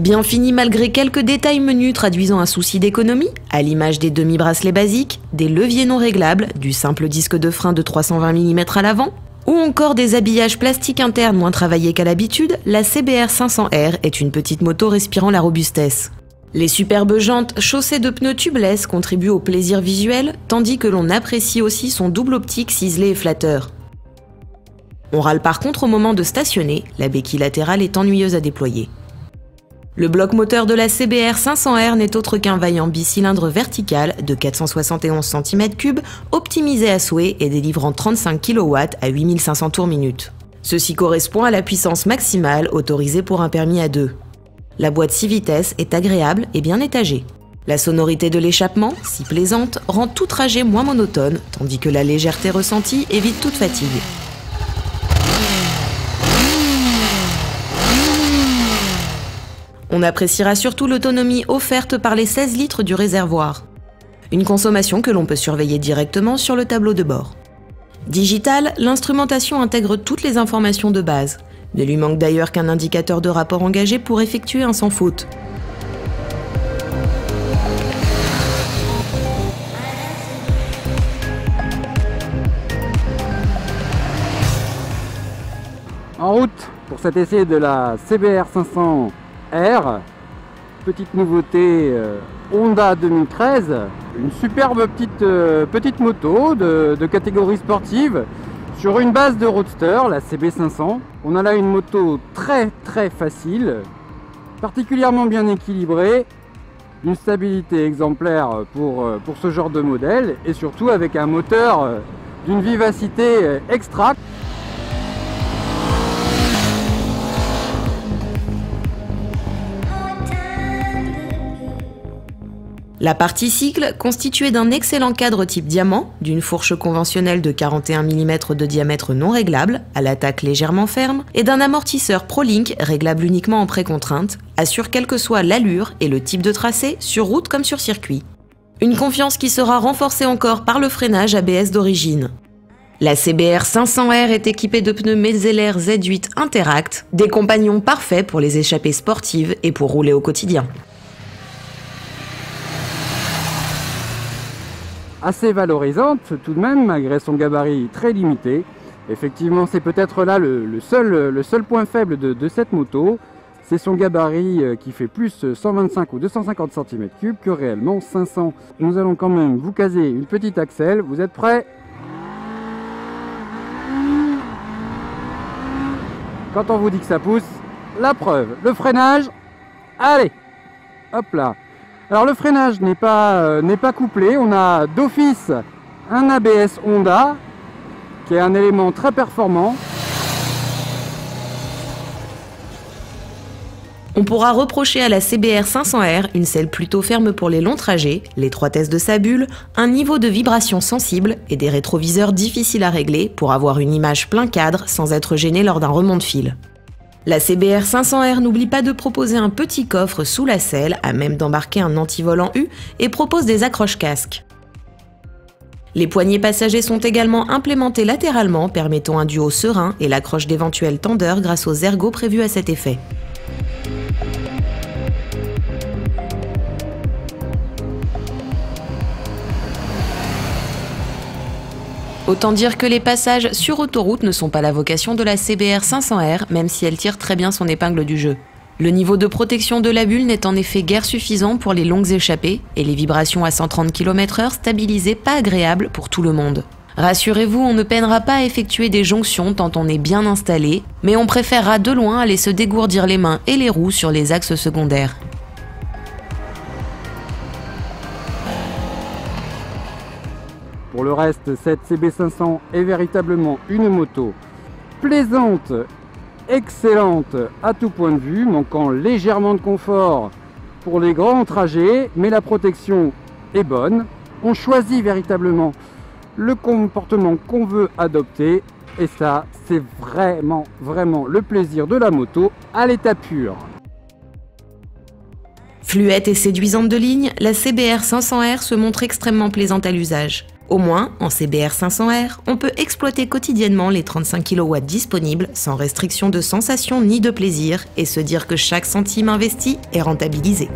Bien fini malgré quelques détails menus traduisant un souci d'économie, à l'image des demi-bracelets basiques, des leviers non réglables, du simple disque de frein de 320 mm à l'avant, ou encore des habillages plastiques internes moins travaillés qu'à l'habitude, la CBR 500R est une petite moto respirant la robustesse. Les superbes jantes chaussées de pneus tubeless contribuent au plaisir visuel, tandis que l'on apprécie aussi son double optique ciselé et flatteur. On râle par contre au moment de stationner, la béquille latérale est ennuyeuse à déployer. Le bloc moteur de la CBR 500R n'est autre qu'un vaillant bicylindre vertical de 471 cm3 optimisé à souhait et délivrant 35 kW à 8500 tours-minute. Ceci correspond à la puissance maximale autorisée pour un permis A2. La boîte 6 vitesses est agréable et bien étagée. La sonorité de l'échappement, si plaisante, rend tout trajet moins monotone, tandis que la légèreté ressentie évite toute fatigue. On appréciera surtout l'autonomie offerte par les 16 litres du réservoir. Une consommation que l'on peut surveiller directement sur le tableau de bord. Digital, l'instrumentation intègre toutes les informations de base. Ne lui manque d'ailleurs qu'un indicateur de rapport engagé pour effectuer un sans faute. En route pour cet essai de la CBR 500R, petite nouveauté Honda 2013, une superbe petite moto de catégorie sportive sur une base de roadster, la CB500. On a là une moto très facile, particulièrement bien équilibrée, une stabilité exemplaire pour ce genre de modèle et surtout avec un moteur d'une vivacité extra. La partie cycle, constituée d'un excellent cadre type diamant, d'une fourche conventionnelle de 41 mm de diamètre non réglable, à l'attaque légèrement ferme, et d'un amortisseur ProLink réglable uniquement en précontrainte, assure quelle que soit l'allure et le type de tracé, sur route comme sur circuit. Une confiance qui sera renforcée encore par le freinage ABS d'origine. La CBR 500R est équipée de pneus Metzeler Z8 Interact, des compagnons parfaits pour les échappées sportives et pour rouler au quotidien. Assez valorisante tout de même, malgré son gabarit très limité. Effectivement, c'est peut-être là le seul point faible de cette moto. C'est son gabarit qui fait plus 125 ou 250 cm3 que réellement 500. Nous allons quand même vous caser une petite axelle. Vous êtes prêts? Quand on vous dit que ça pousse, la preuve, le freinage. Allez, hop là. Alors le freinage n'est pas couplé, on a d'office un ABS Honda qui est un élément très performant. On pourra reprocher à la CBR 500R une selle plutôt ferme pour les longs trajets, l'étroitesse de sa bulle, un niveau de vibration sensible et des rétroviseurs difficiles à régler pour avoir une image plein cadre sans être gêné lors d'un remont de fil. La CBR 500R n'oublie pas de proposer un petit coffre sous la selle à même d'embarquer un antivol en U et propose des accroches casques. Les poignées passagers sont également implémentés latéralement, permettant un duo serein et l'accroche d'éventuels tendeurs grâce aux ergots prévus à cet effet. Autant dire que les passages sur autoroute ne sont pas la vocation de la CBR 500R, même si elle tire très bien son épingle du jeu. Le niveau de protection de la bulle n'est en effet guère suffisant pour les longues échappées, et les vibrations à 130 km/h stabilisées pas agréables pour tout le monde. Rassurez-vous, on ne peinera pas à effectuer des jonctions tant on est bien installé, mais on préférera de loin aller se dégourdir les mains et les roues sur les axes secondaires. Pour le reste, cette CB500 est véritablement une moto plaisante, excellente à tout point de vue, manquant légèrement de confort pour les grands trajets, mais la protection est bonne. On choisit véritablement le comportement qu'on veut adopter, et ça, c'est vraiment le plaisir de la moto à l'état pur. Fluette et séduisante de ligne, la CBR 500R se montre extrêmement plaisante à l'usage. Au moins, en CBR 500R, on peut exploiter quotidiennement les 35 kW disponibles sans restriction de sensation ni de plaisir et se dire que chaque centime investi est rentabilisé.